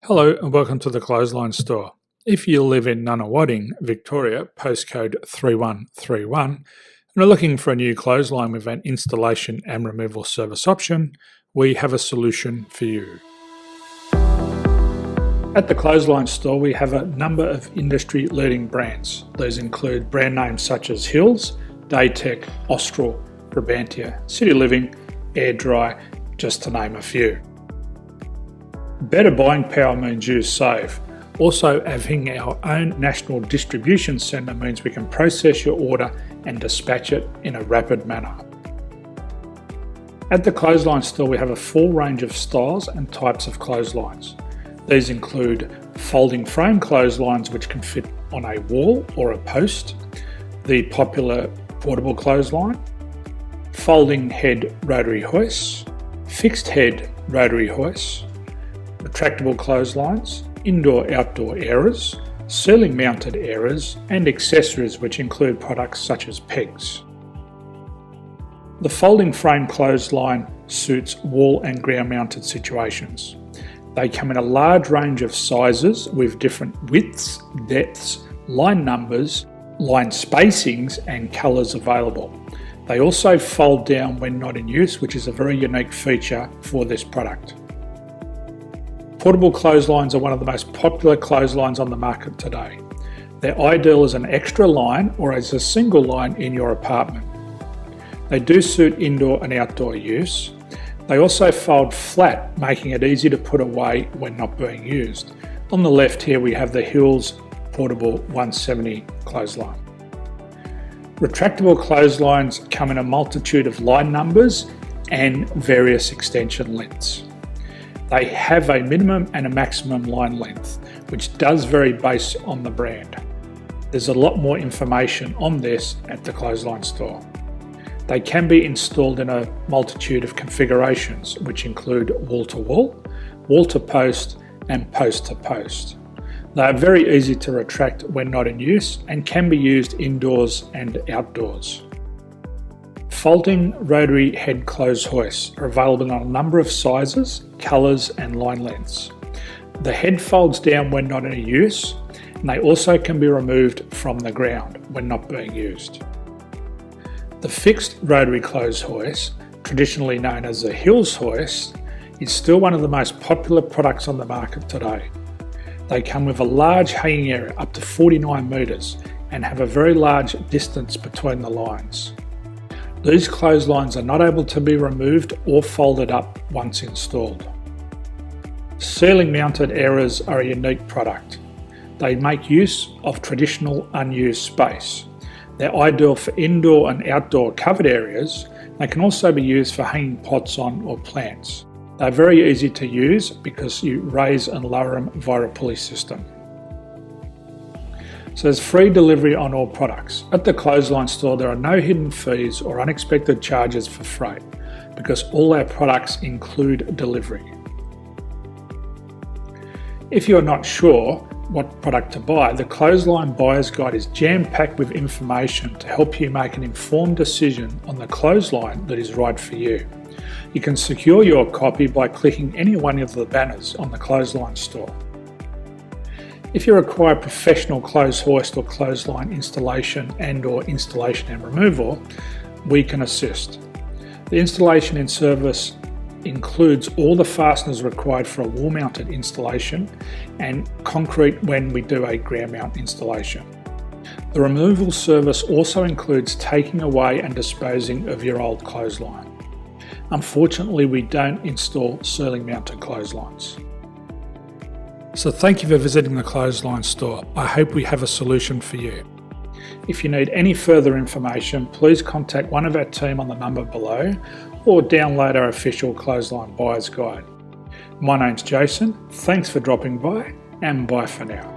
Hello and welcome to the Clothesline Store. If you live in Nunawading, Victoria, postcode 3131, and are looking for a new clothesline with an installation and removal service option, we have a solution for you. At the Clothesline Store, we have a number of industry-leading brands. These include brand names such as Hills, Daytech, Austral, Brabantia, City Living, Air Dry, just to name a few. Better buying power means you save. Also, having our own national distribution centre means we can process your order and dispatch it in a rapid manner. At the Clothesline Store, we have a full range of styles and types of clotheslines. These include folding frame clotheslines which can fit on a wall or a post, the popular portable clothesline, folding head rotary hoists, fixed head rotary hoists, retractable clotheslines, indoor-outdoor airers, ceiling mounted airers, and accessories which include products such as pegs. The folding frame clothesline suits wall and ground mounted situations. They come in a large range of sizes with different widths, depths, line numbers, line spacings and colours available. They also fold down when not in use, which is a very unique feature for this product. Portable clotheslines are one of the most popular clotheslines on the market today. They're ideal as an extra line or as a single line in your apartment. They do suit indoor and outdoor use. They also fold flat, making it easy to put away when not being used. On the left here we have the Hills Portable 170 clothesline. Retractable clotheslines come in a multitude of line numbers and various extension lengths. They have a minimum and a maximum line length, which does vary based on the brand. There's a lot more information on this at the Clothesline Store. They can be installed in a multitude of configurations, which include wall-to-wall, wall-to-post, and post-to-post. They are very easy to retract when not in use and can be used indoors and outdoors. Folding rotary head clothes hoists are available in a number of sizes, colours and line lengths. The head folds down when not in use, and they also can be removed from the ground when not being used. The fixed rotary clothes hoist, traditionally known as the Hills hoist, is still one of the most popular products on the market today. They come with a large hanging area up to 49 metres and have a very large distance between the lines. These clotheslines are not able to be removed or folded up once installed. Ceiling mounted airers are a unique product. They make use of traditional unused space. They're ideal for indoor and outdoor covered areas. They can also be used for hanging pots on or plants. They're very easy to use because you raise and lower them via a pulley system. So there's free delivery on all products. At the Clothesline Store, there are no hidden fees or unexpected charges for freight because all our products include delivery. If you're not sure what product to buy, the Clothesline Buyer's Guide is jam-packed with information to help you make an informed decision on the clothesline that is right for you. You can secure your copy by clicking any one of the banners on the Clothesline Store. If you require professional clothes hoist or clothesline installation and/or installation and removal, we can assist. The installation and service includes all the fasteners required for a wall-mounted installation and concrete when we do a ground mount installation. The removal service also includes taking away and disposing of your old clothesline. Unfortunately, we don't install ceiling mounted clotheslines. So thank you for visiting the Clothesline Store. I hope we have a solution for you. If you need any further information, please contact one of our team on the number below or download our official Clothesline Buyer's Guide. My name's Jason, thanks for dropping by and bye for now.